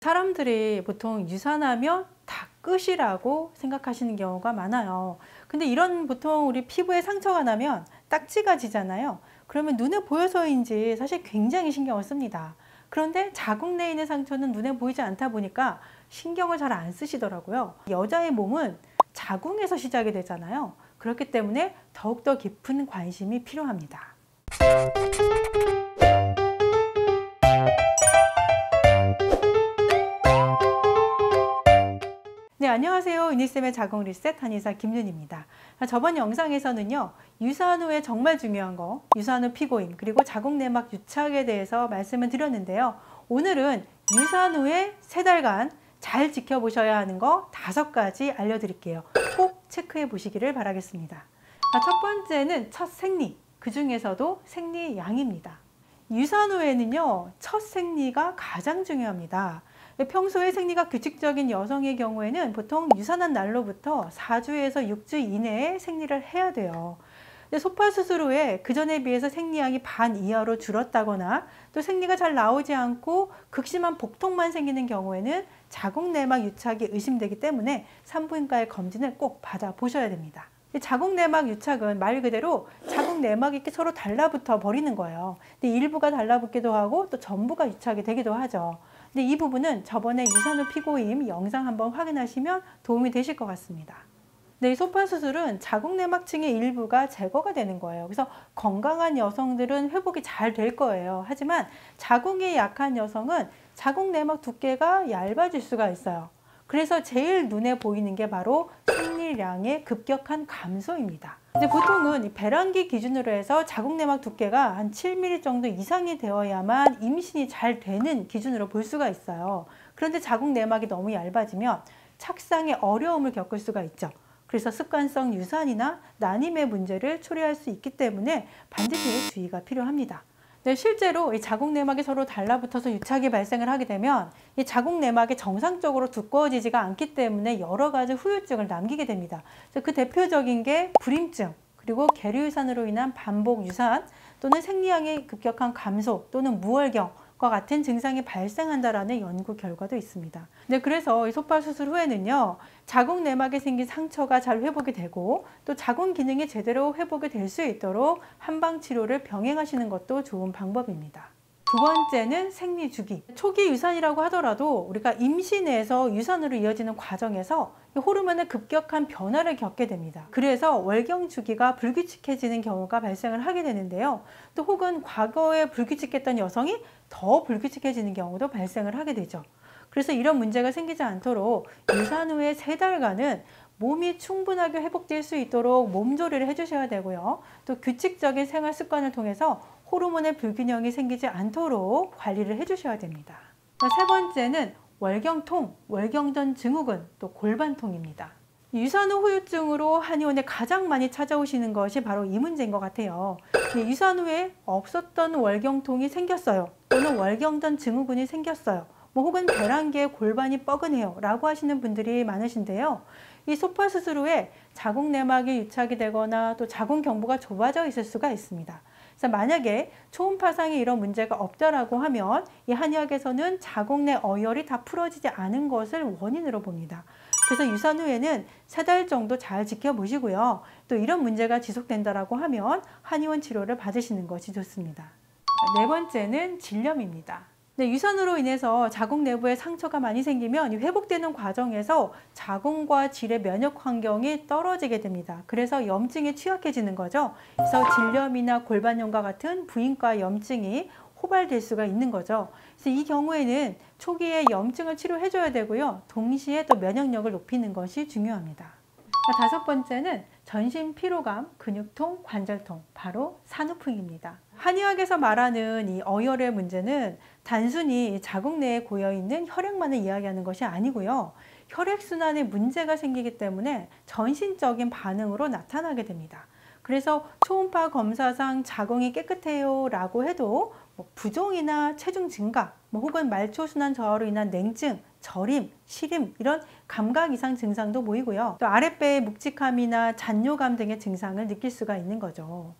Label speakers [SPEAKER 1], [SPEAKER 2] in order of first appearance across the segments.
[SPEAKER 1] 사람들이 보통 유산하면 다 끝이라고 생각하시는 경우가 많아요. 근데 이런 보통 우리 피부에 상처가 나면 딱지가 지잖아요. 그러면 눈에 보여서인지 사실 굉장히 신경을 씁니다. 그런데 자국 내에 있는 상처는 눈에 보이지 않다 보니까 신경을 잘 안 쓰시더라고요. 여자의 몸은 자궁에서 시작이 되잖아요. 그렇기 때문에 더욱더 깊은 관심이 필요합니다. 네, 안녕하세요. 유니쌤의 자궁 리셋 한의사 김윤입니다. 저번 영상에서는요, 유산 후에 정말 중요한 거, 유산 후 피고임, 그리고 자궁 내막 유착에 대해서 말씀을 드렸는데요. 오늘은 유산 후에 3달간 잘 지켜보셔야 하는 거 5가지 알려드릴게요. 꼭 체크해 보시기를 바라겠습니다. 첫 번째는 첫 생리, 그 중에서도 생리량입니다. 유산 후에는요, 첫 생리가 가장 중요합니다. 평소에 생리가 규칙적인 여성의 경우에는 보통 유산한 날로부터 4주에서 6주 이내에 생리를 해야 돼요. 소파 수술 후에 그 전에 비해서 생리량이 반 이하로 줄었다거나 또 생리가 잘 나오지 않고 극심한 복통만 생기는 경우에는 자궁 내막 유착이 의심되기 때문에 산부인과의 검진을 꼭 받아보셔야 됩니다. 자궁 내막 유착은 말 그대로 자궁 내막이 이렇게 서로 달라붙어 버리는 거예요. 근데 일부가 달라붙기도 하고 또 전부가 유착이 되기도 하죠. 근데 이 부분은 저번에 유산 후 피고임 영상 한번 확인하시면 도움이 되실 것 같습니다. 네, 이 소파 수술은 자궁 내막층의 일부가 제거가 되는 거예요. 그래서 건강한 여성들은 회복이 잘 될 거예요. 하지만 자궁이 약한 여성은 자궁 내막 두께가 얇아질 수가 있어요. 그래서 제일 눈에 보이는 게 바로 생리량의 급격한 감소입니다. 이제 보통은 배란기 기준으로 해서 자궁 내막 두께가 한 7mm 정도 이상이 되어야만 임신이 잘 되는 기준으로 볼 수가 있어요. 그런데 자궁 내막이 너무 얇아지면 착상에 어려움을 겪을 수가 있죠. 그래서 습관성 유산이나 난임의 문제를 초래할 수 있기 때문에 반드시 주의가 필요합니다. 네, 실제로 이 자궁 내막이 서로 달라붙어서 유착이 발생을 하게 되면 이 자궁 내막이 정상적으로 두꺼워지지가 않기 때문에 여러 가지 후유증을 남기게 됩니다. 그 대표적인 게 불임증, 그리고 계류유산으로 인한 반복 유산 또는 생리량의 급격한 감소 또는 무월경과 같은 증상이 발생한다라는 연구 결과도 있습니다. 네, 그래서 이 소파 수술 후에는요, 자궁 내막에 생긴 상처가 잘 회복이 되고 또 자궁 기능이 제대로 회복이 될 수 있도록 한방 치료를 병행하시는 것도 좋은 방법입니다. 두 번째는 생리 주기. 초기 유산이라고 하더라도 우리가 임신에서 유산으로 이어지는 과정에서 호르몬의 급격한 변화를 겪게 됩니다. 그래서 월경 주기가 불규칙해지는 경우가 발생을 하게 되는데요. 또 혹은 과거에 불규칙했던 여성이 더 불규칙해지는 경우도 발생을 하게 되죠. 그래서 이런 문제가 생기지 않도록 유산 후에 3달간은 몸이 충분하게 회복될 수 있도록 몸조리를 해주셔야 되고요. 또 규칙적인 생활 습관을 통해서 호르몬의 불균형이 생기지 않도록 관리를 해주셔야 됩니다. 세 번째는 월경통, 월경 전 증후군, 또 골반통입니다. 유산 후 후유증으로 한의원에 가장 많이 찾아오시는 것이 바로 이 문제인 것 같아요. 유산 후에 없었던 월경통이 생겼어요. 또는 월경 전 증후군이 생겼어요. 혹은 배란기에 골반이 뻐근해요 라고 하시는 분들이 많으신데요. 이 소파 수술 후에 자궁 내막이 유착이 되거나 또 자궁 경부가 좁아져 있을 수가 있습니다. 그래서 만약에 초음파상에 이런 문제가 없다라고 하면 이 한의학에서는 자궁 내 어혈이 다 풀어지지 않은 것을 원인으로 봅니다. 그래서 유산 후에는 3달 정도 잘 지켜보시고요. 또 이런 문제가 지속된다라고 하면 한의원 치료를 받으시는 것이 좋습니다. 네 번째는 질염입니다. 네, 유산으로 인해서 자궁 내부에 상처가 많이 생기면 회복되는 과정에서 자궁과 질의 면역 환경이 떨어지게 됩니다. 그래서 염증에 취약해지는 거죠. 그래서 질염이나 골반염과 같은 부인과 염증이 호발될 수가 있는 거죠. 그래서 이 경우에는 초기에 염증을 치료해줘야 되고요. 동시에 또 면역력을 높이는 것이 중요합니다. 5번째는 전신 피로감, 근육통, 관절통, 바로 산후풍입니다. 한의학에서 말하는 이 어혈의 문제는 단순히 자궁 내에 고여있는 혈액만을 이야기하는 것이 아니고요. 혈액순환에 문제가 생기기 때문에 전신적인 반응으로 나타나게 됩니다. 그래서 초음파 검사상 자궁이 깨끗해요 라고 해도 부종이나 체중 증가, 혹은 말초순환 저하로 인한 냉증, 저림, 시림 이런 감각 이상 증상도 보이고요. 또 아랫배의 묵직함이나 잔뇨감 등의 증상을 느낄 수가 있는 거죠.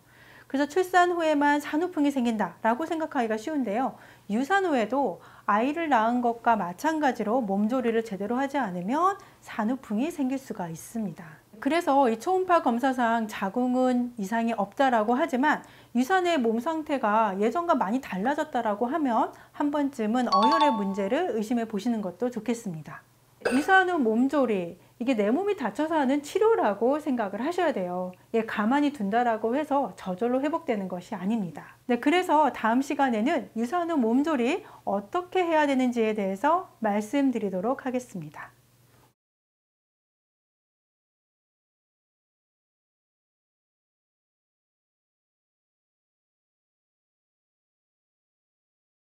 [SPEAKER 1] 그래서 출산 후에만 산후풍이 생긴다라고 생각하기가 쉬운데요. 유산 후에도 아이를 낳은 것과 마찬가지로 몸조리를 제대로 하지 않으면 산후풍이 생길 수가 있습니다. 그래서 이 초음파 검사상 자궁은 이상이 없다라고 하지만 유산의 몸 상태가 예전과 많이 달라졌다라고 하면 한 번쯤은 어혈의 문제를 의심해 보시는 것도 좋겠습니다. 유산 후 몸조리, 이게 내 몸이 다쳐서 하는 치료라고 생각을 하셔야 돼요. 가만히 둔다라고 해서 저절로 회복되는 것이 아닙니다. 네, 그래서 다음 시간에는 유산 후 몸조리 어떻게 해야 되는지에 대해서 말씀드리도록 하겠습니다.